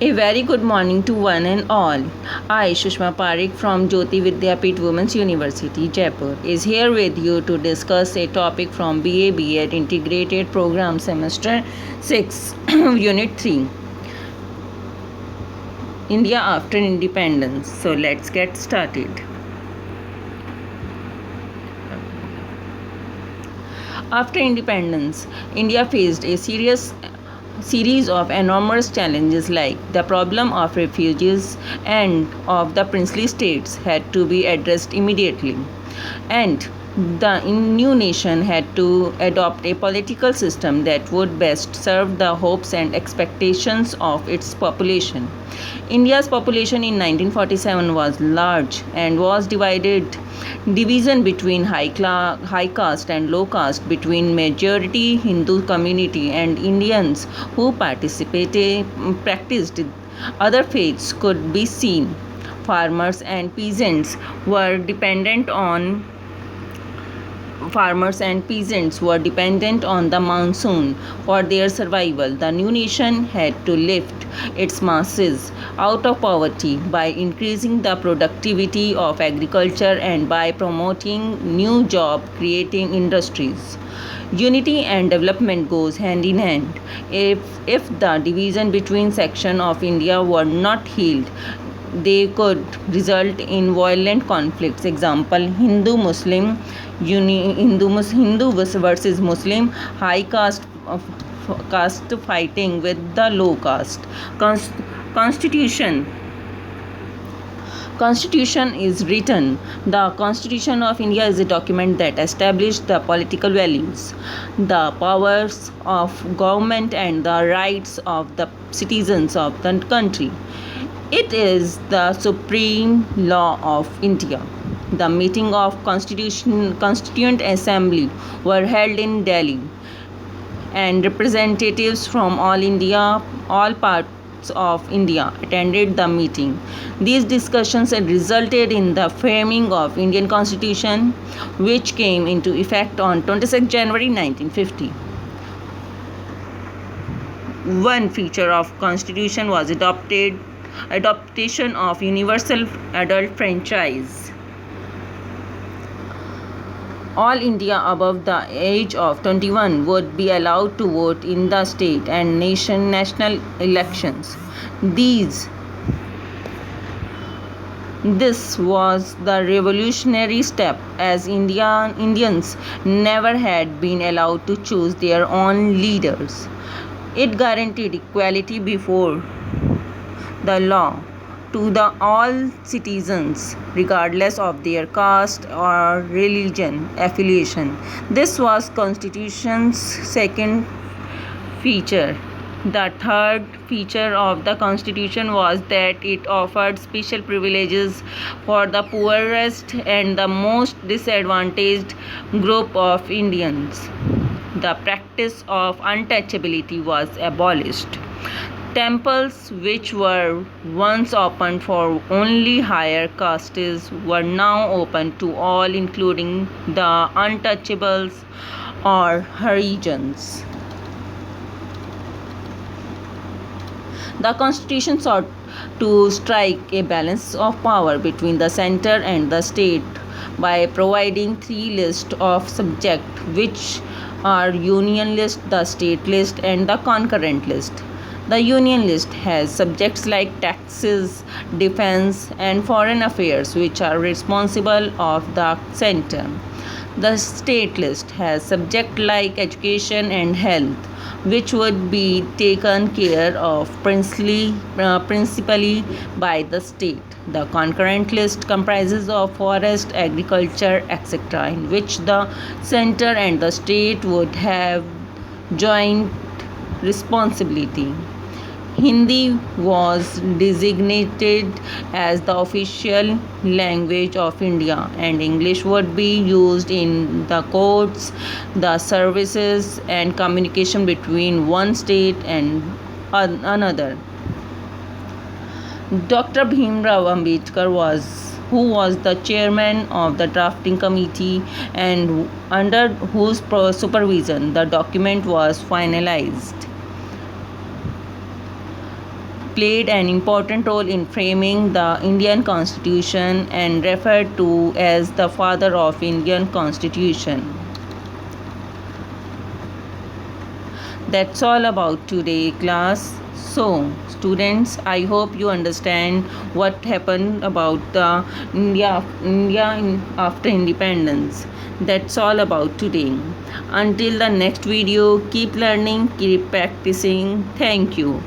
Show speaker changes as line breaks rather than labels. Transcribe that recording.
A very good morning to one and all. I, Shushma Parekh from Jyoti Vidyapeeth Women's University, Jaipur, is here with you to discuss a topic from BA B.Ed Integrated Program Semester 6, Unit 3, India After Independence. So let's get started. After independence, India faced a series of enormous challenges like the problem of refugees and of the princely states had to be addressed immediately, and the new nation had to adopt a political system that would best serve the hopes and expectations of its population. India's population in 1947 was large and was division between high caste and low caste, between majority Hindu community and Indians who practiced other faiths could be seen. Farmers and peasants were dependent on Farmers and peasants were dependent on the monsoon for their survival. The new nation had to lift its masses out of poverty by increasing the productivity of agriculture and by promoting new job creating industries. Unity and development goes hand in hand. If the division between sections of India were not healed, they could result in violent conflicts. Example: Hindu versus Muslim, high caste fighting with the low caste. Constitution Constitution is written. The Constitution of India is a document that establishes the political values, the powers of government and the rights of the citizens of the country. It is the supreme law of India. The meeting of Constituent Assembly were held in Delhi, and representatives from all parts of India attended the meeting. These discussions had resulted in the framing of Indian Constitution, which came into effect on 26 January 1950. One feature of Constitution was adoption of universal adult franchise. All India above the age of 21 would be allowed to vote in the state and national elections. This was the revolutionary step, as Indians never had been allowed to choose their own leaders. It guaranteed equality before the law to all citizens, regardless of their caste or religion affiliation. This was Constitution's second feature. The third feature of the Constitution was that it offered special privileges for the poorest and the most disadvantaged group of Indians. The practice of untouchability was abolished. Temples, which were once open for only higher castes, were now open to all, including the untouchables or Harijans. The Constitution sought to strike a balance of power between the center and the state by providing three lists of subjects, which are Union List, the State List, and the Concurrent List. The Union List has subjects like taxes, defense, and foreign affairs, which are responsible of the center. The State List has subjects like education and health, which would be taken care of principally by the state. The Concurrent List comprises of forest, agriculture, etc., in which the center and the state would have joint responsibility. Hindi was designated as the official language of India, and English would be used in the courts, the services, and communication between one state and another. Dr. Bhimrao Ambedkar who was the chairman of the drafting committee and under whose supervision the document was finalized. played an important role in framing the Indian Constitution and referred to as the father of Indian Constitution. That's all about today class. So students, I hope you understand what happened about the after independence. That's all about today. Until the next video, keep learning, keep practicing. Thank you.